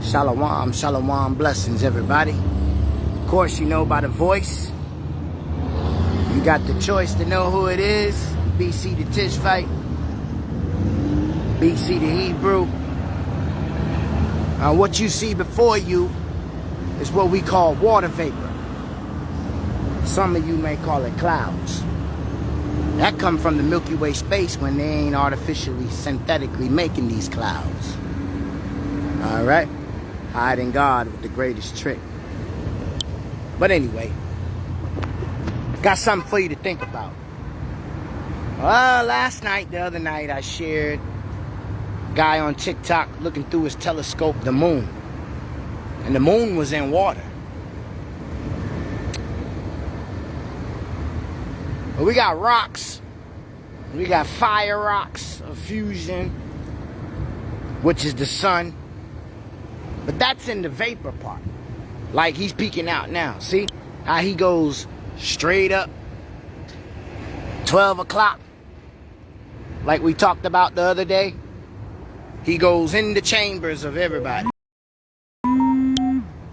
Shalom, shalom, blessings, everybody. Of course, you know by the voice. You got the choice to know who it is. BC the Tishvite. BC the Hebrew. What you see before you is what we call water vapor. Some of you may call it clouds. That come from the Milky Way space when they ain't artificially, synthetically making these clouds. All right? Hiding God with the greatest trick. But anyway, got something for you to think about. Well, the other night, I shared a guy on TikTok looking through his telescope, the moon. And the moon was in water. But we got rocks. We got fire rocks of fusion, which is the sun. But that's in the vapor part. Like he's peeking out now. See how he goes straight up 12 o'clock? Like we talked about the other day. He goes in the chambers of everybody.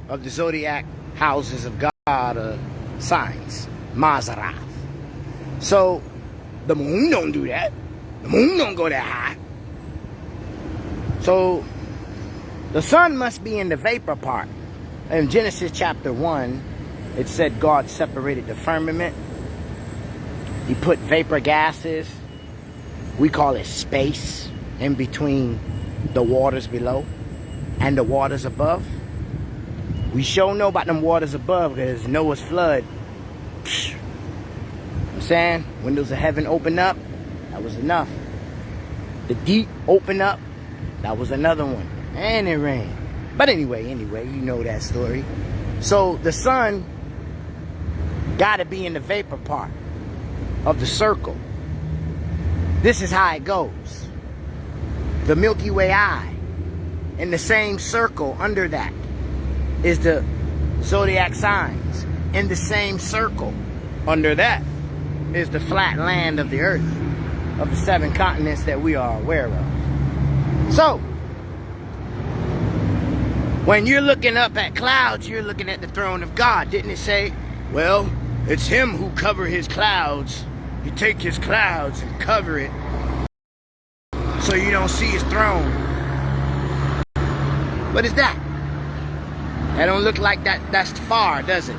Of the zodiac houses of God, signs. Mazarath. So the moon don't do that. The moon don't go that high. So the sun must be in the vapor part. In Genesis chapter 1, it said God separated the firmament. He put vapor gases. We call it space in between the waters below and the waters above. We sure know about them waters above because Noah's flood. You know what I'm saying? Windows of heaven open up. That was enough. The deep open up. That was another one. And it rained. But anyway, you know that story. So the sun got to be in the vapor part of the circle. This is how it goes. The Milky Way eye. In the same circle under that is the zodiac signs. In the same circle under that is the flat land of the earth, of the 7 continents that we are aware of. So when you're looking up at clouds, you're looking at the throne of God. Didn't it say, well, it's him who cover his clouds. You take his clouds and cover it so you don't see his throne. What is that? That don't look like that's far, does it?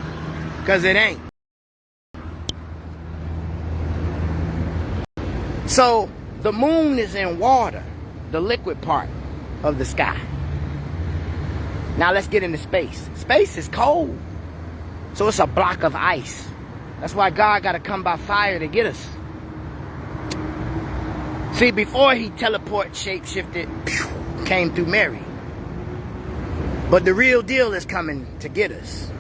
Because it ain't. So the moon is in water, the liquid part of the sky. Now let's get into space. Space is cold. So it's a block of ice. That's why God got to come by fire to get us. See, before he shapeshifted, came through Mary. But the real deal is coming to get us.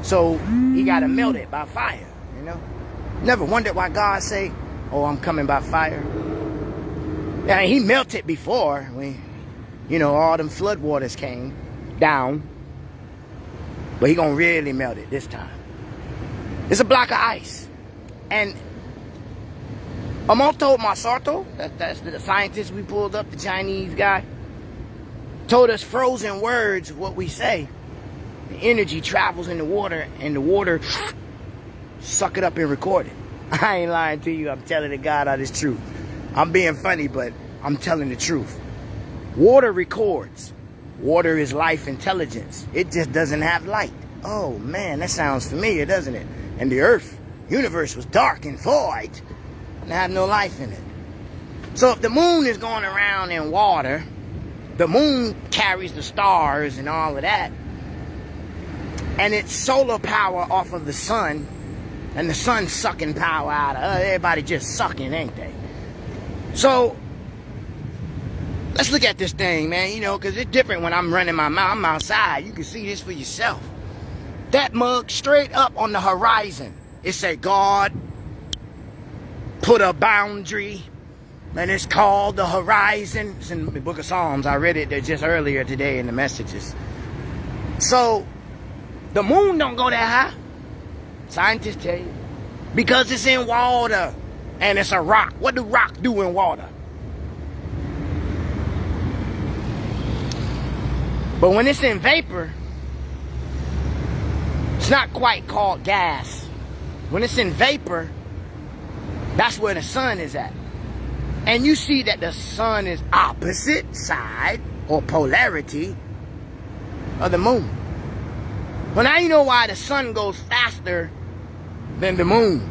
So he got to melt it by fire, you know. Never wondered why God say, oh, I'm coming by fire. Yeah, he melted before when, you know, all them flood waters came down, but he gonna really melt it this time. It's a block of ice. And Emoto Masato, that's the scientist we pulled up, the Chinese guy, told us frozen words, what we say. The energy travels in the water, and the water suck it up and record it. I ain't lying to you. I'm telling the God out his truth. I'm being funny, but I'm telling the truth. Water records. Water is life intelligence. It just doesn't have light. Oh man, that sounds familiar, doesn't it? And the earth, universe was dark and void and had no life in it. So if the moon is going around in water, the moon carries the stars and all of that. And it's solar power off of the sun. And the sun's sucking power out of everybody just sucking, ain't they? So let's look at this thing, man, you know, because it's different when I'm running my mouth. I'm outside. You can see this for yourself. That mug straight up on the horizon. It said, God put a boundary, and it's called the horizon. It's in the book of Psalms. I read it just earlier today in the messages. So the moon don't go that high. Scientists tell you. Because it's in water. And it's a rock. What do rock do in water? But when it's in vapor, it's not quite called gas. When it's in vapor, that's where the sun is at. And you see that the sun is opposite side or polarity of the moon. Well, now you know why the sun goes faster than the moon.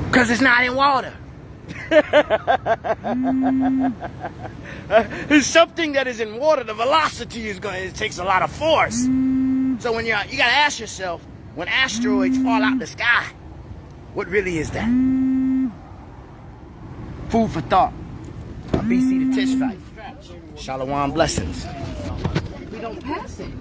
Because it's not in water. It's something that is in water. The velocity is it takes a lot of force. So when you gotta ask yourself, when asteroids fall out the sky, what really is that? Food for thought. BC the Tish fight. Shalom blessings. We don't pass it.